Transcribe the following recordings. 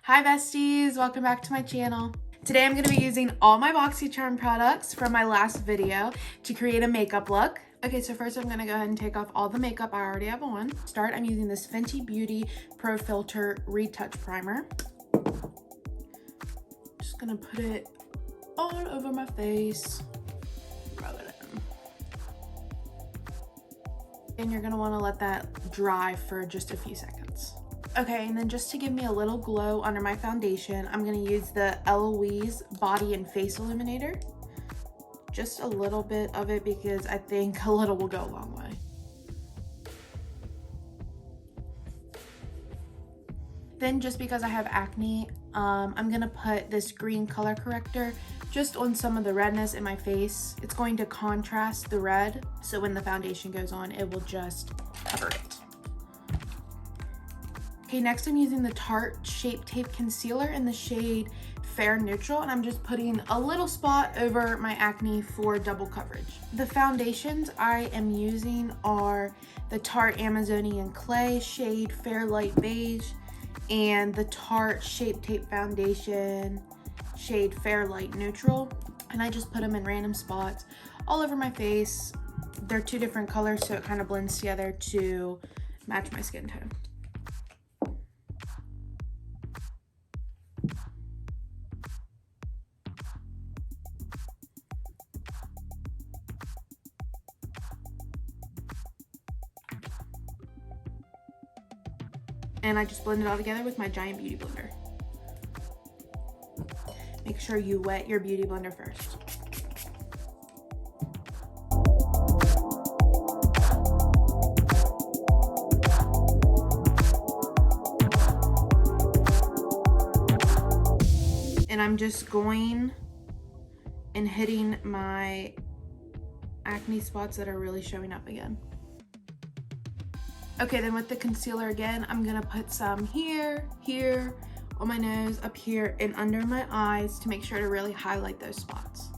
Hi besties, welcome back to my channel. Today I'm going to be using all my Boxycharm products from my last video to create a makeup look. Okay, so first I'm going to go ahead and take off all the makeup I already have on. I'm using this Fenty Beauty Pro Filter Retouch Primer. Just going to put it all over my face. Rub it in. And you're going to want to let that dry for just a few seconds. Okay, and then just to give me a little glow under my foundation, I'm going to use the Eloise Body and Face Illuminator. Just a little bit of it because I think a little will go a long way. Then just because I have acne, I'm going to put this green color corrector just on some of the redness in my face. It's going to contrast the red, so when the foundation goes on, it will just cover it. Okay, next I'm using the Tarte Shape Tape Concealer in the shade Fair Neutral, and I'm just putting a little spot over my acne for double coverage. The foundations I am using are the Tarte Amazonian Clay shade Fair Light Beige and the Tarte Shape Tape Foundation shade Fair Light Neutral, and I just put them in random spots all over my face. They're two different colors, so it kind of blends together to match my skin tone. And I just blend it all together with my giant beauty blender. Make sure you wet your beauty blender first. And I'm just going and hitting my acne spots that are really showing up again. Okay, then with the concealer again, I'm gonna put some here, here, on my nose, up here, and under my eyes to make sure to really highlight those spots.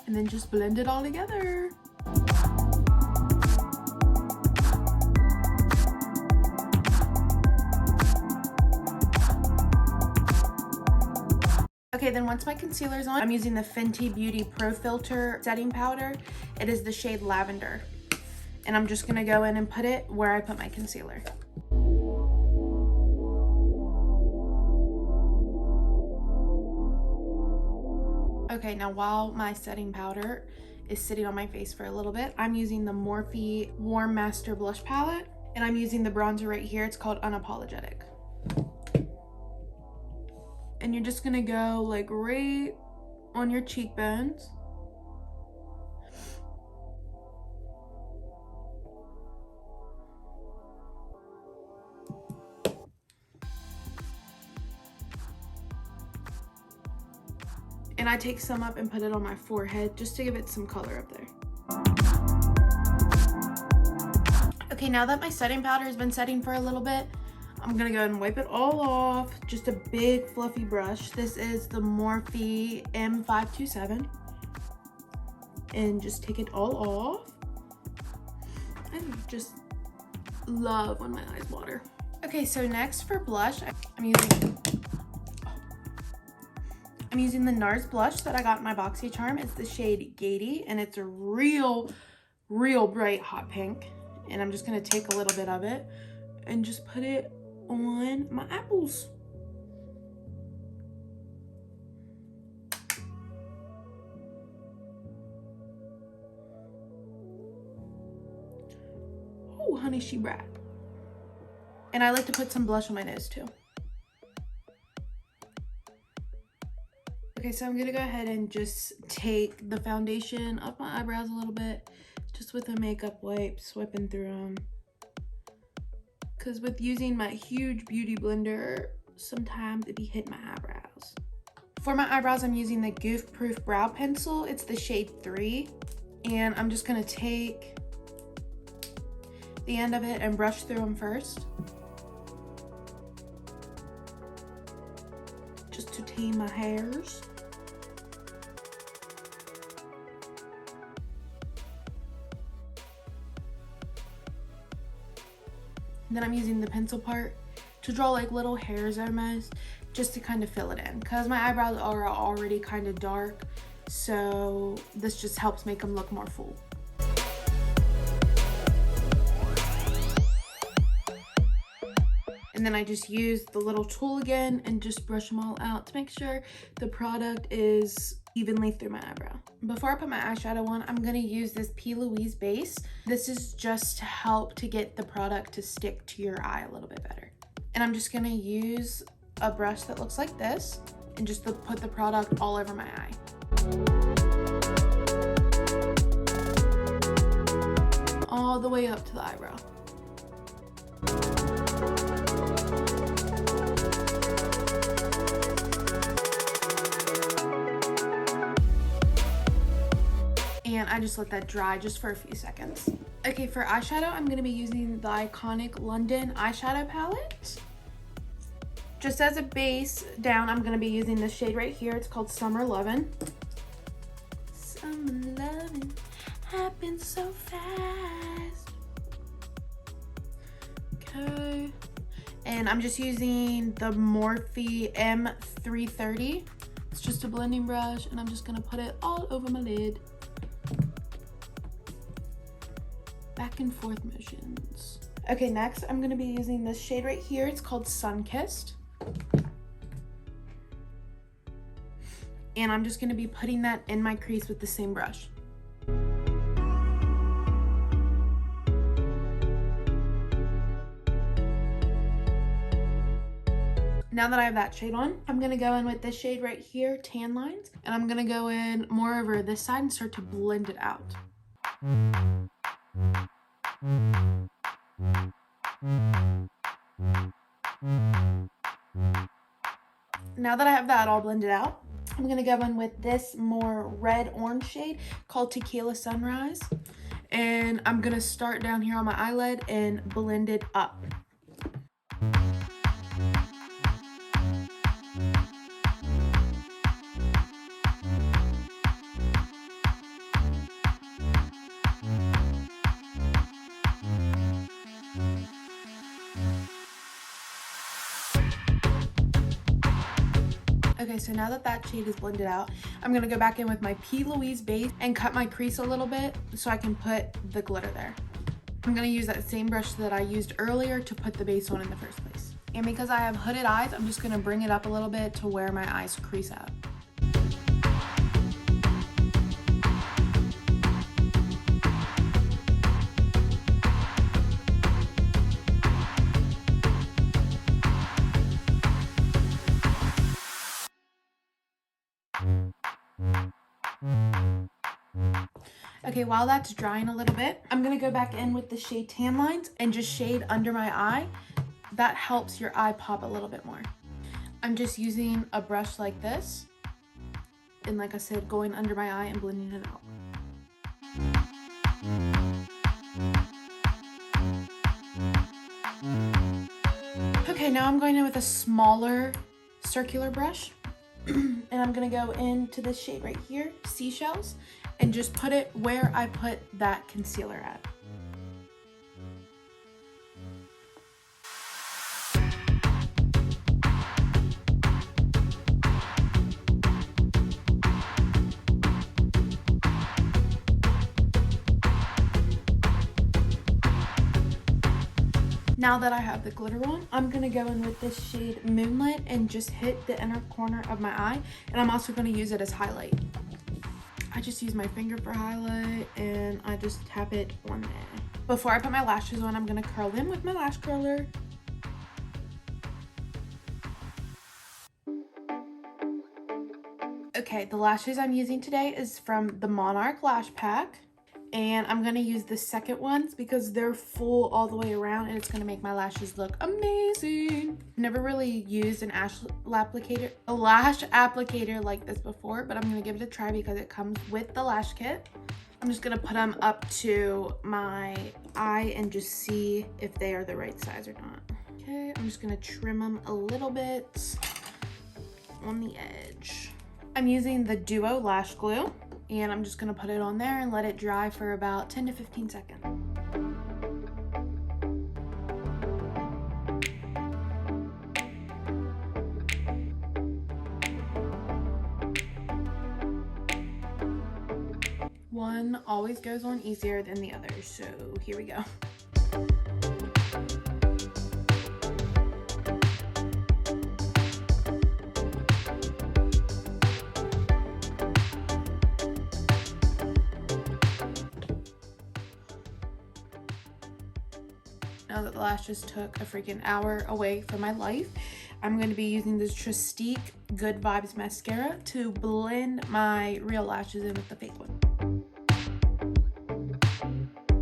And then just blend it all together. Okay, then once my concealer's on, I'm using the Fenty Beauty Pro Filter Setting Powder. It is the shade Lavender. And I'm just gonna go in and put it where I put my concealer. Okay, now while my setting powder is sitting on my face for a little bit, I'm using the Morphe Warm Master Blush Palette. And I'm using the bronzer right here. It's called Unapologetic. And you're just gonna go like right on your cheekbones. And I take some up and put it on my forehead just to give it some color up there. Okay, now that my setting powder has been setting for a little bit, I'm gonna go ahead and wipe it all off. Just a big fluffy brush. This is the Morphe M527. And just take it all off. I just love when my eyes water. Okay, so next for blush, I'm using the Nars Blush that I got in my Boxycharm. It's the shade Gaty, and it's a real bright hot pink. And I'm just gonna take a little bit of it and just put it on my apples. Oh, honey, she brat. And I like to put some blush on my nose too. Okay, so I'm gonna go ahead and just take the foundation off my eyebrows a little bit, just with a makeup wipe, swiping through them. Because with using my huge beauty blender, sometimes it be hitting my eyebrows. For my eyebrows, I'm using the Goof Proof Brow Pencil. It's the shade 3. And I'm just gonna take the end of it and brush through them first. Just to tame my hairs. And then I'm using the pencil part to draw like little hairs almost, just to kind of fill it in, because my eyebrows are already kind of dark, so this just helps make them look more full. And then I just use the little tool again and just brush them all out to make sure the product is evenly through my eyebrow. Before I put my eyeshadow on, I'm gonna use this Eloise base. This is just to help to get the product to stick to your eye a little bit better. And I'm just gonna use a brush that looks like this and just to put the product all over my eye. All the way up to the eyebrow. And I just let that dry just for a few seconds. Okay, for eyeshadow, I'm gonna be using the iconic London eyeshadow palette. Just as a base down, I'm gonna be using this shade right here. It's called Summer Lovin'. Summer lovin' happens so fast. Okay. And I'm just using the Morphe M330. It's just a blending brush, and I'm just gonna put it all over my lid. Back and forth motions. Okay, next I'm gonna be using this shade right here. It's called Sunkissed. And I'm just gonna be putting that in my crease with the same brush. Now that I have that shade on, I'm gonna go in with this shade right here, Tan Lines, and I'm gonna go in more over this side and start to blend it out. Now that I have that all blended out, I'm gonna go in with this more red orange shade called Tequila Sunrise, and I'm gonna start down here on my eyelid and blend it up. Okay, so now that that shade is blended out, I'm gonna go back in with my Eloise base and cut my crease a little bit so I can put the glitter there. I'm gonna use that same brush that I used earlier to put the base on in the first place. And because I have hooded eyes, I'm just gonna bring it up a little bit to where my eyes crease out. Okay, while that's drying a little bit, I'm gonna go back in with the shade Tan Lines and just shade under my eye. That helps your eye pop a little bit more. I'm just using a brush like this, and like I said, going under my eye and blending it out. Okay, now I'm going in with a smaller circular brush. And I'm gonna go into this shade right here, Seashells, and just put it where I put that concealer at. Now that I have the glitter on, I'm gonna go in with this shade Moonlit and just hit the inner corner of my eye, and I'm also gonna use it as highlight. I just use my finger for highlight and I just tap it on there. Before I put my lashes on, I'm gonna curl them with my lash curler. Okay, the lashes I'm using today is from the Monarch lash pack. And I'm gonna use the second ones because they're full all the way around and it's gonna make my lashes look amazing. Never really used a lash applicator like this before, but I'm gonna give it a try because it comes with the lash kit. I'm just gonna put them up to my eye and just see if they are the right size or not. Okay, I'm just gonna trim them a little bit on the edge. I'm using the Duo Lash Glue. And I'm just gonna put it on there and let it dry for about 10 to 15 seconds. One always goes on easier than the other, so here we go. Now that the lashes took a freaking hour away from my life, I'm going to be using this Trestique Good Vibes mascara to blend my real lashes in with the fake one.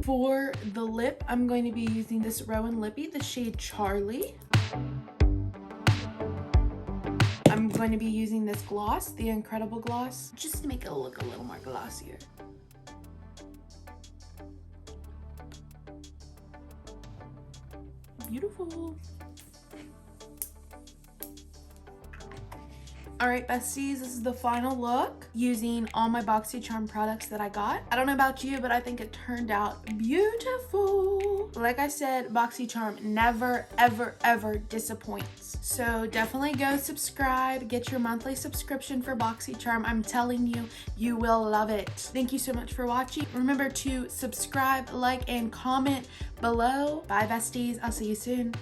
For the lip, I'm going to be using this Rowan Lippy, the shade Charlie. I'm going to be using this gloss, the Inc.redible gloss, just to make it look a little more glossier. Beautiful. All right, besties, this is the final look using all my Boxycharm products that I got. I don't know about you, but I think it turned out beautiful. Like I said, Boxycharm never, ever, ever disappoints. So definitely go subscribe, get your monthly subscription for Boxycharm. I'm telling you, you will love it. Thank you so much for watching. Remember to subscribe, like, and comment below. Bye, besties. I'll see you soon.